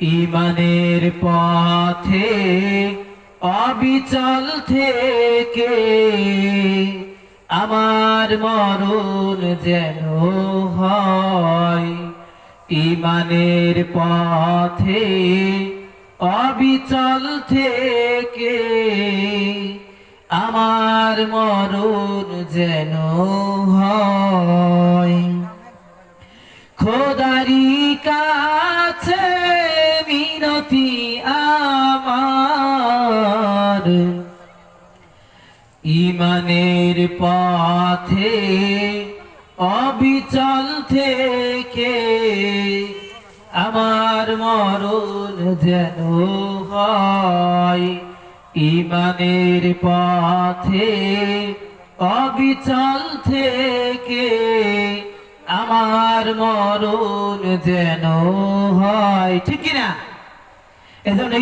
ঈমানের পথে অবিচল থেকে আমার মরণ যেন হয়। ঈমানের পথে অবিচল থেকে আমার মরণ যেন হয়। খোদারি কাছে মিনতি আমার, ঈমানের পথে অবিচল থেকে আমার মরণ যেন হয়। ঈমানের পথে অবিচল থেকে আমার মরণ যেন হয়। ঠিক কিনা? এজন্য